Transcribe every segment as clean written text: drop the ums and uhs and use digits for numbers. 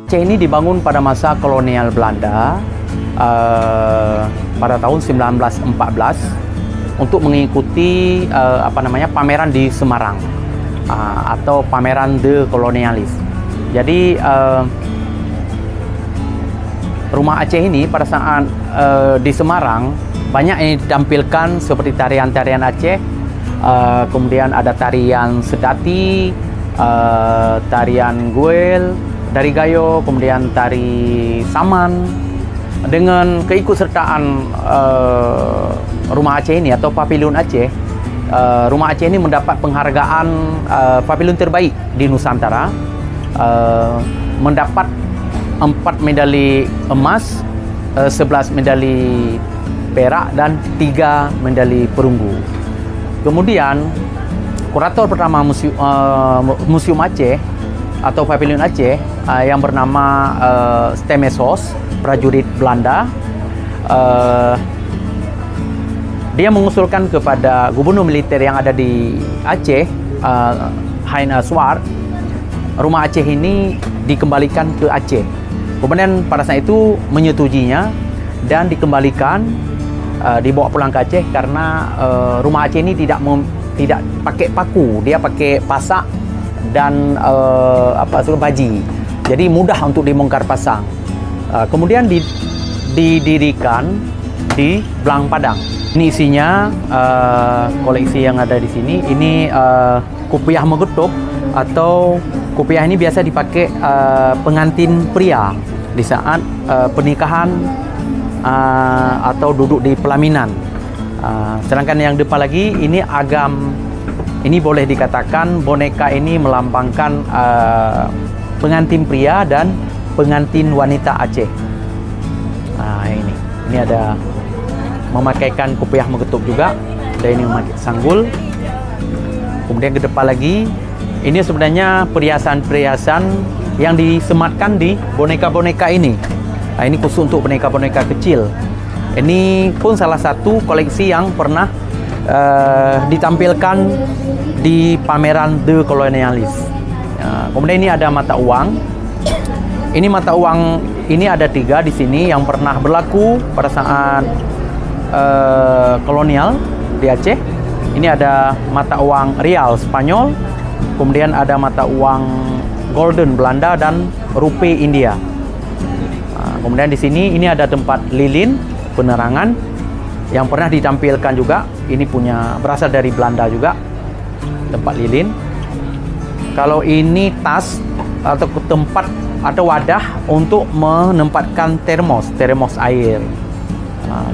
Aceh ini dibangun pada masa kolonial Belanda pada tahun 1914 untuk mengikuti pameran di Semarang atau pameran The Colonialist. Jadi rumah Aceh ini pada saat di Semarang banyak yang ditampilkan seperti tarian-tarian Aceh, kemudian ada tarian sedati, tarian guel, tari gayo, kemudian tari saman. Dengan keikutsertaan rumah Aceh ini atau Pavilion Aceh, rumah Aceh ini mendapat penghargaan pavilion terbaik di Nusantara, mendapat 4 medali emas, 11 medali perak dan 3 medali perunggu. Kemudian kurator pertama Museum Aceh atau Pavilion Aceh yang bernama Stemesos, prajurit Belanda, dia mengusulkan kepada gubernur militer yang ada di Aceh, Hein Aswar, rumah Aceh ini dikembalikan ke Aceh. Kemudian pada saat itu menyetujuinya dan dikembalikan, dibawa pulang ke Aceh karena rumah Aceh ini tidak pakai paku, dia pakai pasak dan baji, jadi mudah untuk dibongkar pasang. Kemudian didirikan di Belang Padang. Ini isinya koleksi yang ada di sini. Ini kopiah megetuk, atau kopiah ini biasa dipakai pengantin pria di saat pernikahan atau duduk di pelaminan. Sedangkan yang depan lagi ini agam. Ini boleh dikatakan boneka ini melambangkan pengantin pria dan pengantin wanita Aceh. Ini ada memakaikan kopiah megetuk juga, dan ini memakai sanggul. Kemudian ke depan lagi, ini sebenarnya perhiasan-perhiasan yang disematkan di boneka-boneka ini. Ini khusus untuk boneka-boneka kecil. Ini pun salah satu koleksi yang pernah ditampilkan di pameran The Colonialist. Kemudian ini ada mata uang. Ini mata uang ini ada 3 di sini yang pernah berlaku pada saat kolonial di Aceh. Ini ada mata uang rial Spanyol, kemudian ada mata uang golden Belanda dan rupiah India. Kemudian di sini ini ada tempat lilin penerangan yang pernah ditampilkan juga. Ini berasal dari Belanda juga, tempat lilin. Kalau ini tas atau tempat atau wadah untuk menempatkan termos air.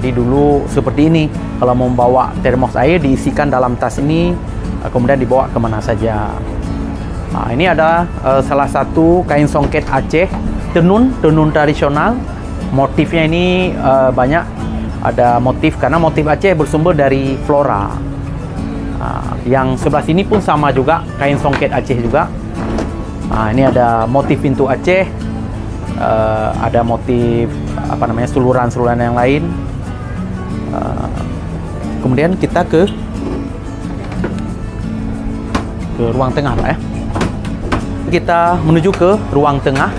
Di dulu seperti ini, kalau membawa termos air diisikan dalam tas ini, kemudian dibawa kemana saja. Ini ada salah satu kain songket Aceh, tenun tradisional. Motifnya ini banyak, ada motif karena motif Aceh bersumber dari flora. Yang sebelah sini pun sama juga, kain songket Aceh juga. Ini ada motif pintu Aceh, ada motif suluran-suluran yang lain. Kemudian kita ke ruang tengah, Pak ya. Kita menuju ke ruang tengah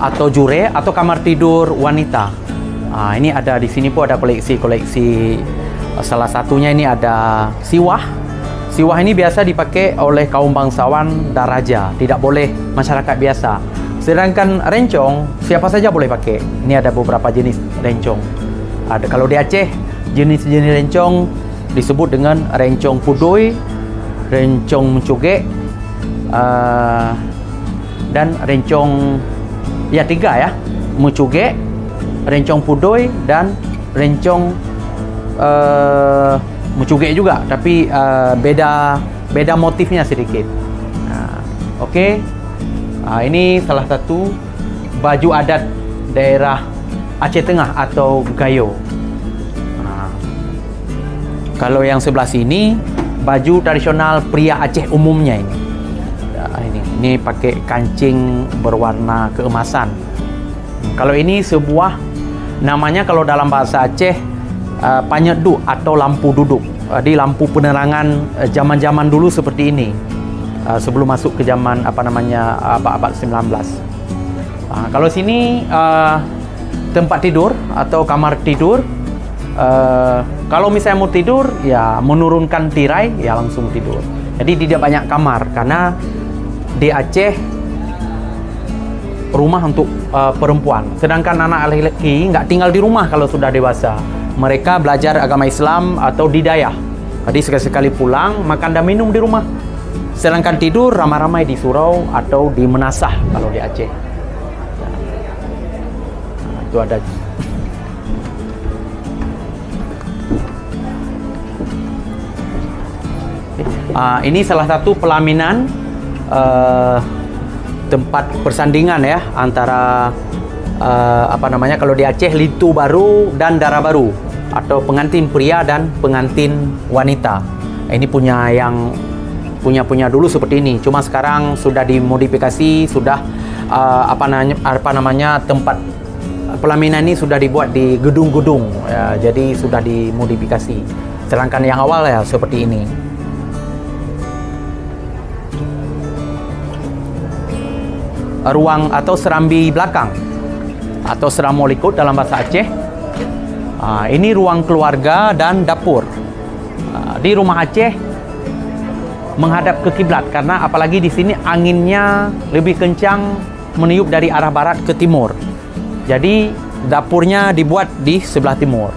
atau jure atau kamar tidur wanita. Ini ada di sini pun ada koleksi. Salah satunya ini ada siwah. Siwah ini biasa dipakai oleh kaum bangsawan dan raja, tidak boleh masyarakat biasa. Sedangkan rencong siapa saja boleh pakai. Ini ada beberapa jenis rencong. Kalau di Aceh, jenis-jenis rencong disebut dengan rencong pudoi, rencong mencuge, dan rencong 3 ya, mencuge, rencong pudoi dan rencong mencuge juga, tapi beda motifnya sedikit. Oke. Ini salah satu baju adat daerah Aceh Tengah atau gayo. Kalau yang sebelah sini baju tradisional pria Aceh umumnya ini. Ini pakai kancing berwarna keemasan. Kalau ini sebuah namanya kalau dalam bahasa Aceh panyedu atau lampu duduk. Di lampu penerangan zaman-zaman dulu seperti ini. Sebelum masuk ke zaman abad 19. Kalau sini tempat tidur atau kamar tidur. Kalau misalnya mau tidur, ya menurunkan tirai, ya langsung tidur. Jadi tidak banyak kamar karena di Aceh rumah untuk perempuan. Sedangkan anak laki-laki nggak tinggal di rumah kalau sudah dewasa. Mereka belajar agama Islam atau di dayah. Jadi sekali-sekali pulang, makan dan minum di rumah. Sedangkan tidur ramai-ramai di surau atau di menasah kalau di Aceh. Itu ada. Ini salah satu pelaminan tempat persandingan ya antara kalau di Aceh lintu baru dan dara baru atau pengantin pria dan pengantin wanita. Ini punya dulu seperti ini. Cuma sekarang sudah dimodifikasi, sudah tempat pelaminan ini sudah dibuat di gedung-gedung ya, jadi sudah dimodifikasi. Sedangkan yang awal ya seperti ini. Ruang atau serambi belakang atau seram molikut dalam bahasa Aceh. Ini ruang keluarga dan dapur. Di rumah Aceh menghadap ke kiblat karena apalagi di sini anginnya lebih kencang meniup dari arah barat ke timur. Jadi dapurnya dibuat di sebelah timur.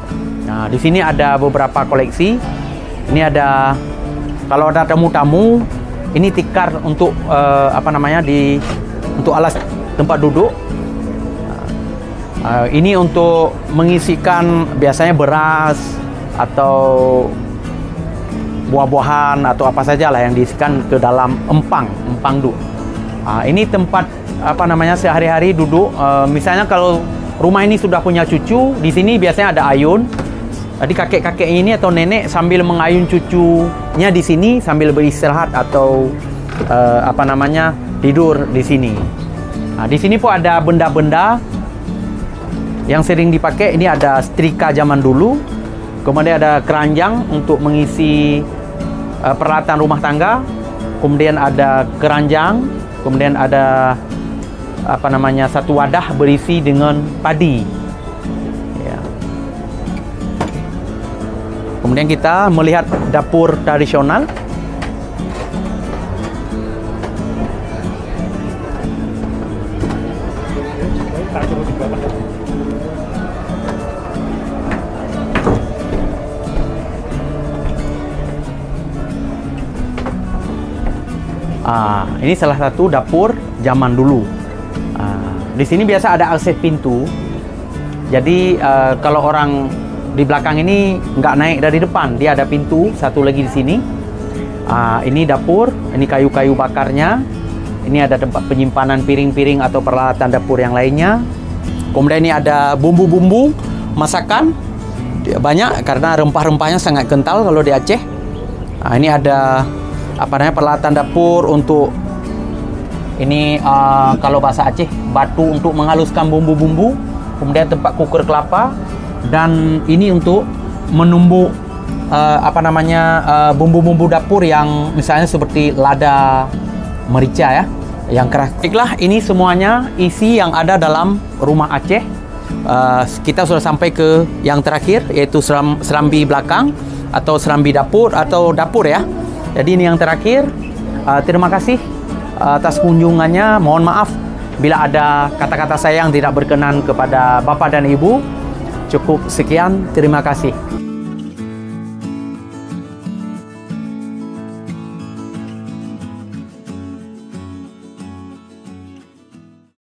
Nah, di sini ada beberapa koleksi. Ini ada, kalau ada tamu-tamu, ini tikar untuk untuk alas tempat duduk. Ini untuk mengisikan biasanya beras atau buah-buahan atau apa saja lah yang diisikan ke dalam empang duduk. Ini tempat sehari-hari duduk. Misalnya kalau rumah ini sudah punya cucu, di sini biasanya ada ayun. Jadi kakek-kakek ini atau nenek sambil mengayun cucunya di sini sambil beristirahat atau tidur di sini. Di sini pun ada benda-benda yang sering dipakai. Ini ada setrika zaman dulu, kemudian ada keranjang untuk mengisi peralatan rumah tangga, kemudian ada keranjang, kemudian ada satu wadah berisi dengan padi. Ya. Kemudian kita melihat dapur tradisional. Ini salah satu dapur zaman dulu. Di sini biasa ada akses pintu. Jadi kalau orang di belakang ini nggak naik dari depan, dia ada pintu satu lagi di sini. Ini dapur, ini kayu-kayu bakarnya. Ini ada tempat penyimpanan piring-piring atau peralatan dapur yang lainnya. Kemudian ini ada bumbu-bumbu masakan. Banyak karena rempah-rempahnya sangat kental kalau di Aceh. Ini ada peralatan dapur untuk ini kalau bahasa Aceh batu untuk menghaluskan bumbu-bumbu, kemudian tempat kukur kelapa, dan ini untuk menumbuk bumbu-bumbu dapur yang misalnya seperti lada, merica ya, yang keras. Baiklah, ini semuanya isi yang ada dalam rumah Aceh. Kita sudah sampai ke yang terakhir, yaitu serambi belakang atau serambi dapur atau dapur ya. Jadi ini yang terakhir. Terima kasih atas kunjungannya. Mohon maaf bila ada kata-kata saya yang tidak berkenan kepada Bapak dan Ibu. Cukup sekian, terima kasih.